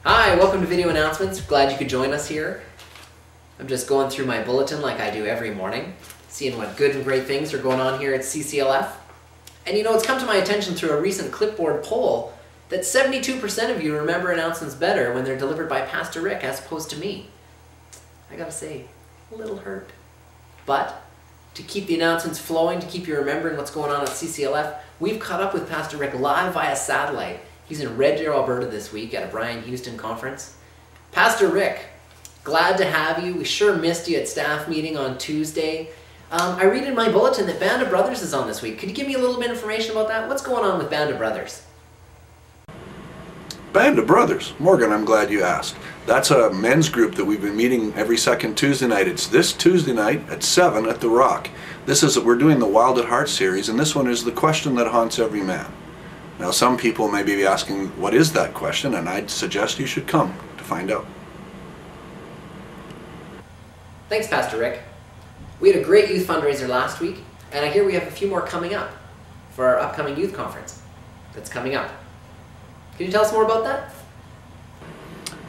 Hi, welcome to Video Announcements. Glad you could join us here. I'm just going through my bulletin like I do every morning, seeing what good and great things are going on here at CCLF. And you know, it's come to my attention through a recent clipboard poll that 72% of you remember announcements better when they're delivered by Pastor Rick as opposed to me. I gotta say, a little hurt. But to keep the announcements flowing, to keep you remembering what's going on at CCLF, we've caught up with Pastor Rick live via satellite. He's in Red Deer, Alberta this week at a Brian Houston conference. Pastor Rick, glad to have you. We sure missed you at staff meeting on Tuesday. I read in my bulletin that Band of Brothers is on this week. Could you give me a little bit of information about that? What's going on with Band of Brothers? Band of Brothers. Morgan, I'm glad you asked. That's a men's group that we've been meeting every second Tuesday night. It's this Tuesday night at 7 at the Rock. We're doing the Wild at Heart series, and this one is the question that haunts every man. Now, some people may be asking, what is that question? And I'd suggest you should come to find out. Thanks, Pastor Rick. We had a great youth fundraiser last week, and I hear we have a few more coming up for our upcoming youth conference that's coming up. Can you tell us more about that?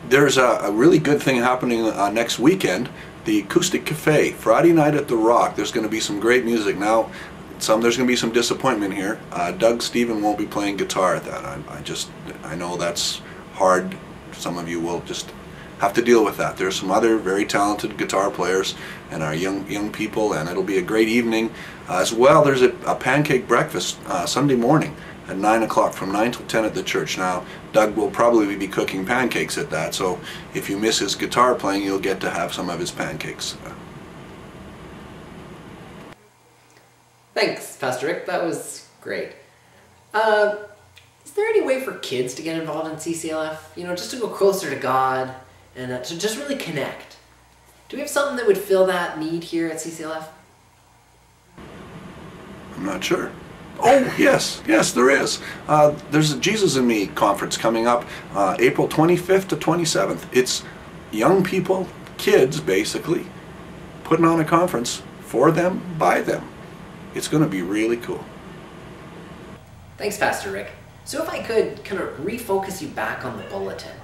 There's a really good thing happening next weekend, the Acoustic Cafe, Friday night at the Rock. There's going to be some great music. Now, there's going to be some disappointment here. Doug Stephen won't be playing guitar at that. I know that's hard. Some of you will just have to deal with that. There's some other very talented guitar players and our young people, and it'll be a great evening. As well, there's a pancake breakfast Sunday morning at 9 o'clock, from 9 till 10 at the church. Now, Doug will probably be cooking pancakes at that, so if you miss his guitar playing, you'll get to have some of his pancakes. Thanks, Pastor Rick. That was great. Is there any way for kids to get involved in CCLF? You know, just to go closer to God and to just really connect. Do we have something that would fill that need here at CCLF? I'm not sure. Oh, yes, there is. There's a Jesus and Me conference coming up April 25th to 27th. It's young people, kids basically, putting on a conference for them, by them. It's going to be really cool. Thanks, Pastor Rick. So if I could kind of refocus you back on the bulletin.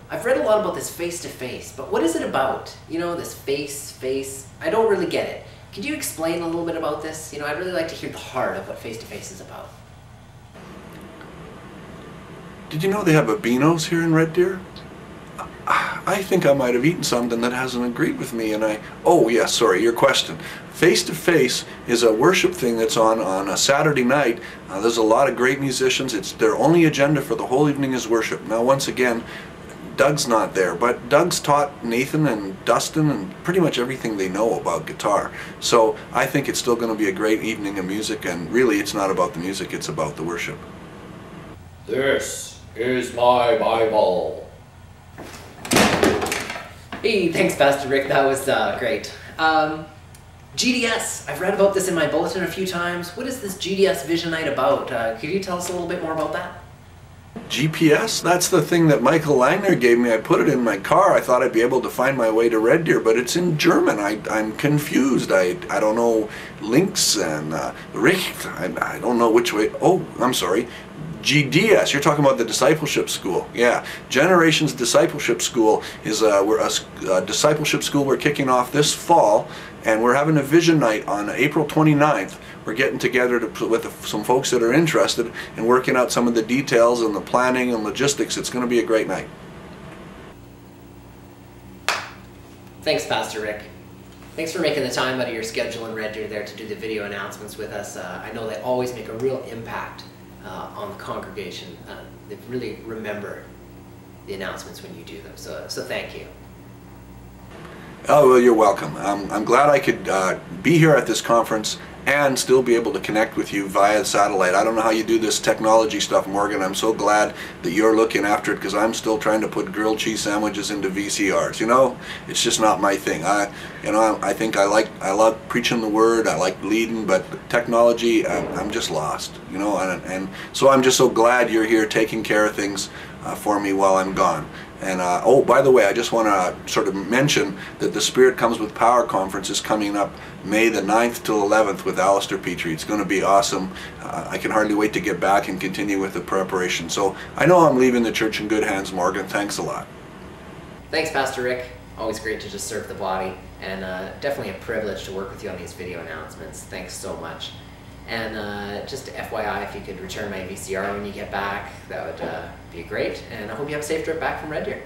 I've read a lot about this face-to-face, but what is it about? You know, this face, I don't really get it. Could you explain a little bit about this? You know, I'd really like to hear the heart of what face-to-face is about. Did you know they have a Beano's here in Red Deer? I think I might have eaten something that hasn't agreed with me, and oh yeah, sorry, your question. Face-to-Face is a worship thing that's on a Saturday night. There's a lot of great musicians. It's their only agenda for the whole evening is worship. Now, once again, Doug's not there, but Doug's taught Nathan and Dustin and pretty much everything they know about guitar. So I think it's still going to be a great evening of music, and really it's not about the music, it's about the worship. This is my Bible. Hey, thanks, Pastor Rick. That was great. GDS. I've read about this in my bulletin a few times. What is this GDS Vision Night about? Could you tell us a little bit more about that? GPS? That's the thing that Michael Langner gave me. I put it in my car. I thought I'd be able to find my way to Red Deer, but it's in German. I'm confused. I don't know links and Richt. I don't know which way. Oh, I'm sorry. GDS, you're talking about the discipleship school. Yeah, Generations Discipleship School is we're a discipleship school we're kicking off this fall, and we're having a vision night on April 29th. We're getting together with some folks that are interested in working out some of the details and the planning and logistics. It's going to be a great night. Thanks, Pastor Rick. Thanks for making the time out of your schedule in Red Deer there to do the video announcements with us. I know they always make a real impact on the congregation. They really remember the announcements when you do them, so thank you. Oh, well, you're welcome. I'm glad I could be here at this conference and still be able to connect with you via satellite. I don't know how you do this technology stuff, Morgan. I'm so glad that you're looking after it, because I'm still trying to put grilled cheese sandwiches into VCRs. You know, it's just not my thing. I think I love preaching the word. I like leading, but technology, I'm just lost. You know, and so I'm just so glad you're here taking care of things. for me while I'm gone. And oh, by the way, I just want to sort of mention that the Spirit Comes with Power conference is coming up May the 9th till 11th with Alistair Petrie. It's going to be awesome. I can hardly wait to get back and continue with the preparation. So I know I'm leaving the church in good hands, Morgan. Thanks a lot. Thanks, Pastor Rick. Always great to just serve the body, and definitely a privilege to work with you on these video announcements. Thanks so much. And just FYI, if you could return my VCR when you get back, that would be great. And I hope you have a safe trip back from Red Deer.